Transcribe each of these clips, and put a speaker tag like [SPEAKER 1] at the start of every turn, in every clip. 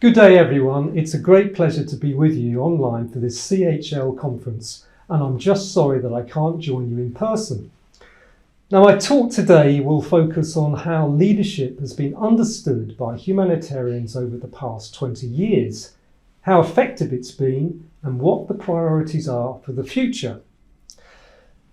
[SPEAKER 1] Good day everyone, it's a great pleasure to be with you online for this CHL conference, and I'm just sorry that I can't join you in person. Now, my talk today will focus on how leadership has been understood by humanitarians over the past 20 years, how effective it's been, and what the priorities are for the future.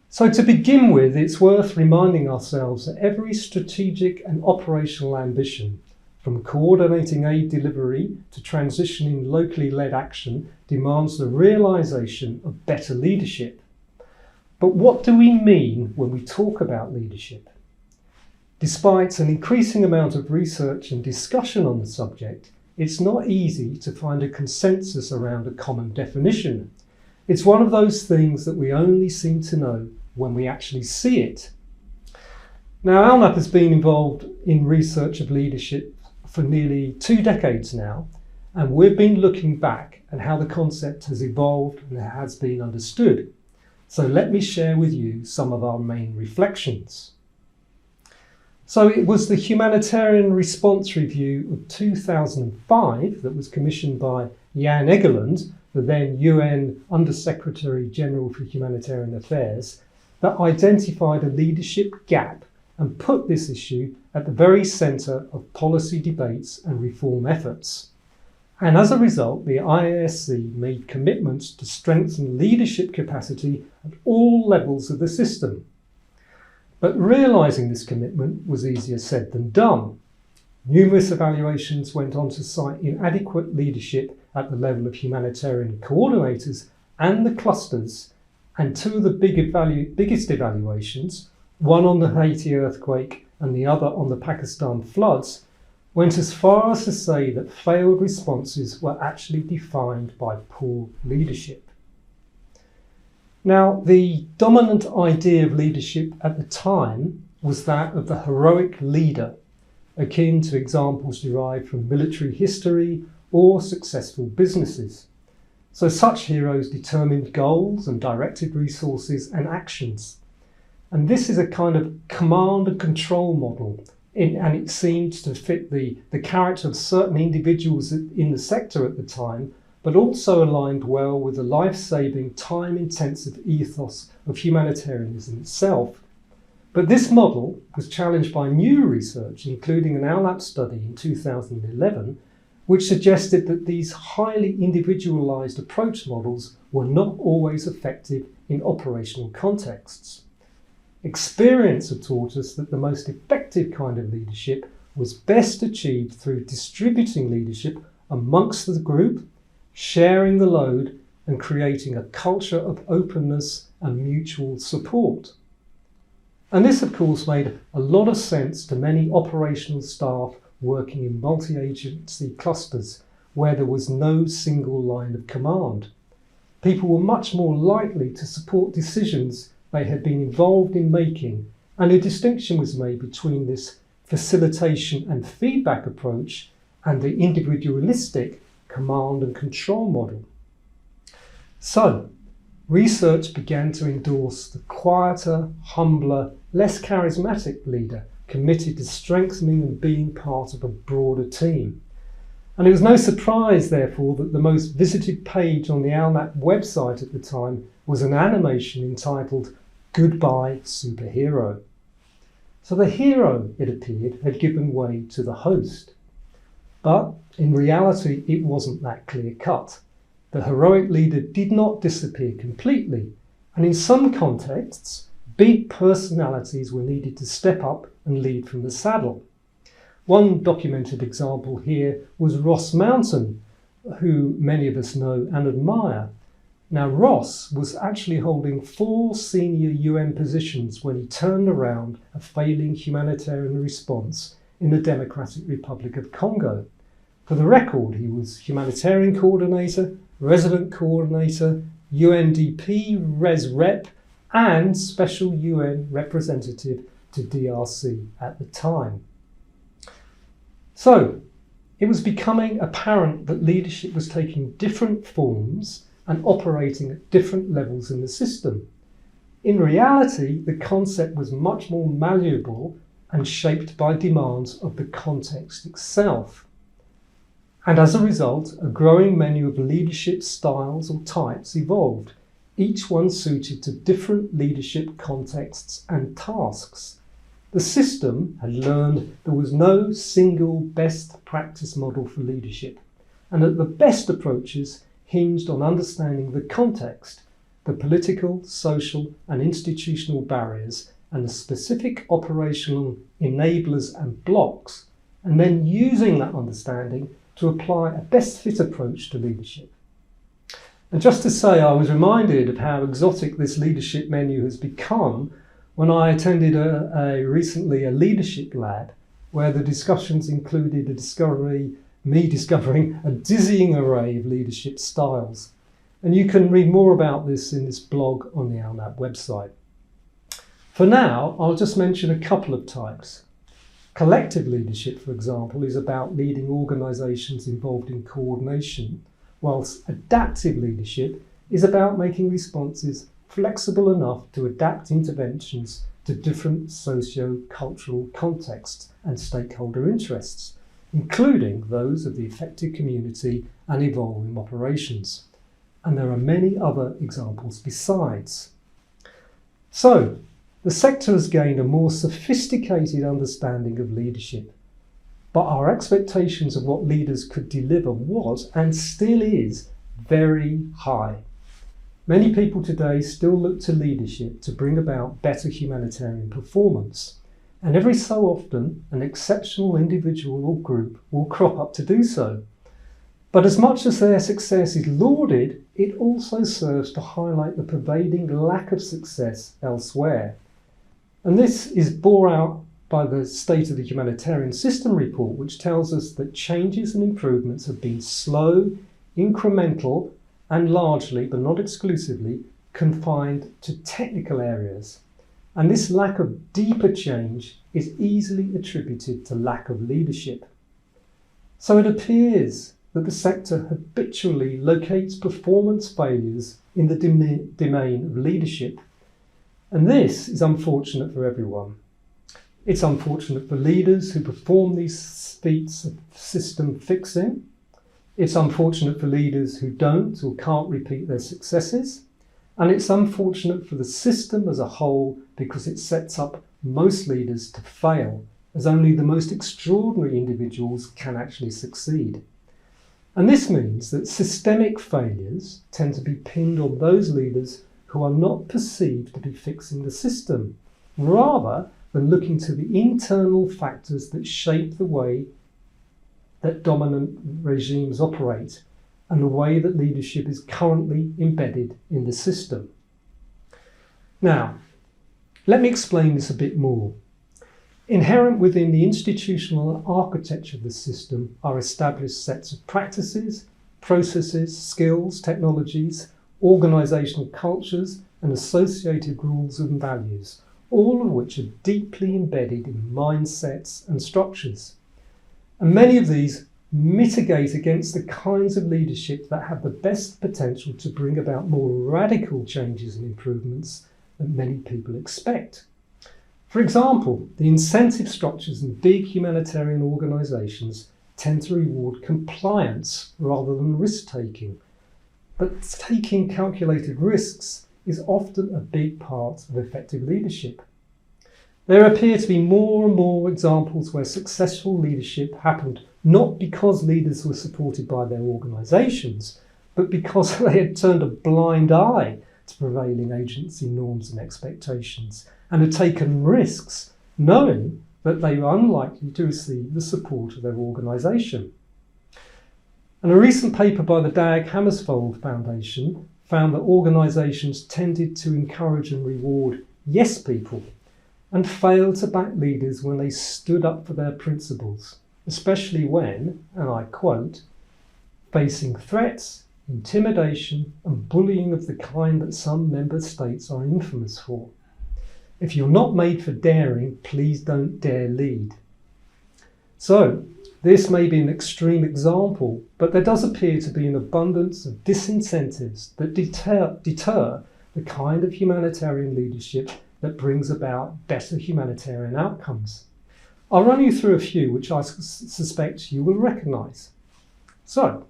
[SPEAKER 1] So to begin with, it's worth reminding ourselves that every strategic and operational ambition, from coordinating aid delivery to transitioning locally led action, demands the realisation of better leadership. But what do we mean when we talk about leadership? Despite an increasing amount of research and discussion on the subject, it's not easy to find a consensus around a common definition. It's one of those things that we only seem to know when we actually see it. Now, ALNAP has been involved in research of leadership for nearly 2 decades now, and we've been looking back at how the concept has evolved and has been understood. So let me share with you some of our main reflections. So it was the Humanitarian Response Review of 2005 that was commissioned by Jan Egeland, the then UN Under-Secretary General for Humanitarian Affairs, that identified a leadership gap and put this issue at the very centre of policy debates and reform efforts. And as a result, the IASC made commitments to strengthen leadership capacity at all levels of the system. But realising this commitment was easier said than done. Numerous evaluations went on to cite inadequate leadership at the level of humanitarian coordinators and the clusters, and 2 of the biggest evaluations, one on the Haiti earthquake and the other on the Pakistan floods, went as far as to say that failed responses were actually defined by poor leadership. Now, the dominant idea of leadership at the time was that of the heroic leader, akin to examples derived from military history or successful businesses. So such heroes determined goals and directed resources and actions. And this is a kind of command and control model, and it seemed to fit the character of certain individuals in the sector at the time, but also aligned well with the life-saving, time-intensive ethos of humanitarianism itself. But this model was challenged by new research, including an ALNAP study in 2011, which suggested that these highly individualised approach models were not always effective in operational contexts. Experience had taught us that the most effective kind of leadership was best achieved through distributing leadership amongst the group, sharing the load, and creating a culture of openness and mutual support. And this, of course, made a lot of sense to many operational staff working in multi-agency clusters where there was no single line of command. People were much more likely to support decisions they had been involved in making, and a distinction was made between this facilitation and feedback approach and the individualistic command and control model. So, research began to endorse the quieter, humbler, less charismatic leader committed to strengthening and being part of a broader team. And it was no surprise, therefore, that the most visited page on the ALNAP website at the time was an animation entitled "Goodbye Superhero." So the hero, it appeared, had given way to the host. But in reality, it wasn't that clear-cut. The heroic leader did not disappear completely, and in some contexts, big personalities were needed to step up and lead from the saddle. One documented example here was Ross Mountain, who many of us know and admire. Now, Ross was actually holding 4 senior UN positions when he turned around a failing humanitarian response in the Democratic Republic of Congo. For the record, he was humanitarian coordinator, resident coordinator, UNDP Res Rep, and special UN representative to DRC at the time. So, it was becoming apparent that leadership was taking different forms and operating at different levels in the system. In reality, the concept was much more malleable and shaped by demands of the context itself. And as a result, a growing menu of leadership styles or types evolved, each one suited to different leadership contexts and tasks. The system had learned there was no single best practice model for leadership, and that the best approaches hinged on understanding the context, the political, social, and institutional barriers, and the specific operational enablers and blocks, and then using that understanding to apply a best fit approach to leadership. And just to say, I was reminded of how exotic this leadership menu has become when I attended recently a leadership lab where the discussions included me discovering a dizzying array of leadership styles. And you can read more about this in this blog on the ALNAP website. For now, I'll just mention a couple of types. Collective leadership, for example, is about leading organisations involved in coordination, whilst adaptive leadership is about making responses flexible enough to adapt interventions to different socio-cultural contexts and stakeholder interests, including those of the affected community and evolving operations. And there are many other examples besides. So, the sector has gained a more sophisticated understanding of leadership, but our expectations of what leaders could deliver was, and still is, very high. Many people today still look to leadership to bring about better humanitarian performance, and every so often an exceptional individual or group will crop up to do so. But as much as their success is lauded, it also serves to highlight the pervading lack of success elsewhere. And this is bore out by the State of the Humanitarian System report, which tells us that changes and improvements have been slow, incremental, and largely, but not exclusively, confined to technical areas. And this lack of deeper change is easily attributed to lack of leadership. So it appears that the sector habitually locates performance failures in the domain of leadership. And this is unfortunate for everyone. It's unfortunate for leaders who perform these feats of system fixing. It's unfortunate for leaders who don't or can't repeat their successes. And it's unfortunate for the system as a whole because it sets up most leaders to fail, as only the most extraordinary individuals can actually succeed. And this means that systemic failures tend to be pinned on those leaders who are not perceived to be fixing the system, rather than looking to the internal factors that shape the way that dominant regimes operate and the way that leadership is currently embedded in the system. Now, let me explain this a bit more. Inherent within the institutional architecture of the system are established sets of practices, processes, skills, technologies, organisational cultures, and associated rules and values, all of which are deeply embedded in mindsets and structures. And many of these mitigate against the kinds of leadership that have the best potential to bring about more radical changes and improvements than many people expect. For example, the incentive structures in big humanitarian organisations tend to reward compliance rather than risk-taking. But taking calculated risks is often a big part of effective leadership. There appear to be more and more examples where successful leadership happened not because leaders were supported by their organisations, but because they had turned a blind eye to prevailing agency norms and expectations and had taken risks knowing that they were unlikely to receive the support of their organisation. And a recent paper by the Dag Hammarskjöld Foundation found that organisations tended to encourage and reward yes people and failed to back leaders when they stood up for their principles, especially when, and I quote, facing threats, intimidation and bullying of the kind that some member states are infamous for. If you're not made for daring, please don't dare lead. So, this may be an extreme example, but there does appear to be an abundance of disincentives that deter the kind of humanitarian leadership that brings about better humanitarian outcomes. I'll run you through a few which I suspect you will recognise. So,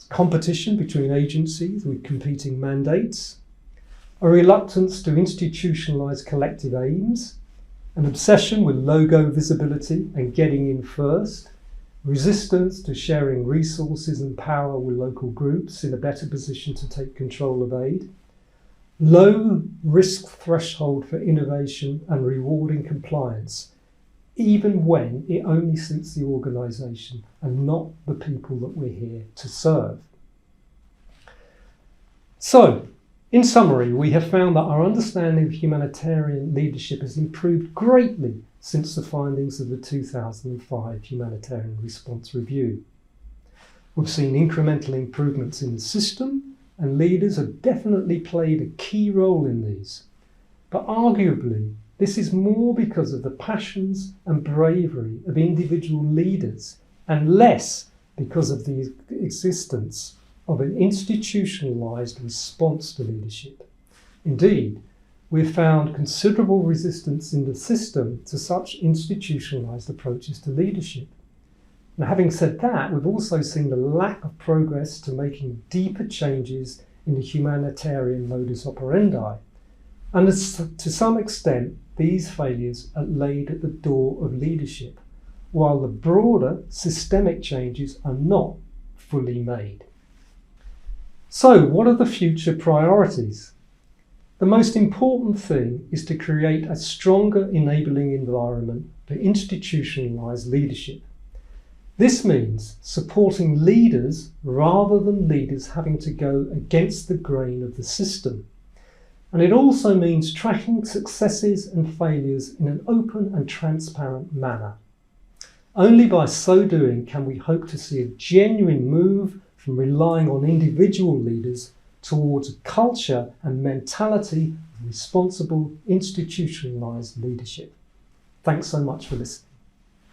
[SPEAKER 1] competition between agencies with competing mandates, a reluctance to institutionalise collective aims, an obsession with logo visibility and getting in first, resistance to sharing resources and power with local groups in a better position to take control of aid, low risk threshold for innovation and rewarding compliance, even when it only suits the organisation and not the people that we're here to serve. So, in summary, we have found that our understanding of humanitarian leadership has improved greatly since the findings of the 2005 Humanitarian Response Review. We've seen incremental improvements in the system, and leaders have definitely played a key role in these. But arguably, this is more because of the passions and bravery of individual leaders and less because of the existence of an institutionalised response to leadership. Indeed, we've found considerable resistance in the system to such institutionalised approaches to leadership. Now, having said that, we've also seen the lack of progress to making deeper changes in the humanitarian modus operandi. And to some extent, these failures are laid at the door of leadership, while the broader systemic changes are not fully made. So, what are the future priorities? The most important thing is to create a stronger enabling environment for institutionalised leadership. This means supporting leaders rather than leaders having to go against the grain of the system. And it also means tracking successes and failures in an open and transparent manner. Only by so doing can we hope to see a genuine move from relying on individual leaders towards a culture and mentality of responsible, institutionalised leadership. Thanks so much for listening.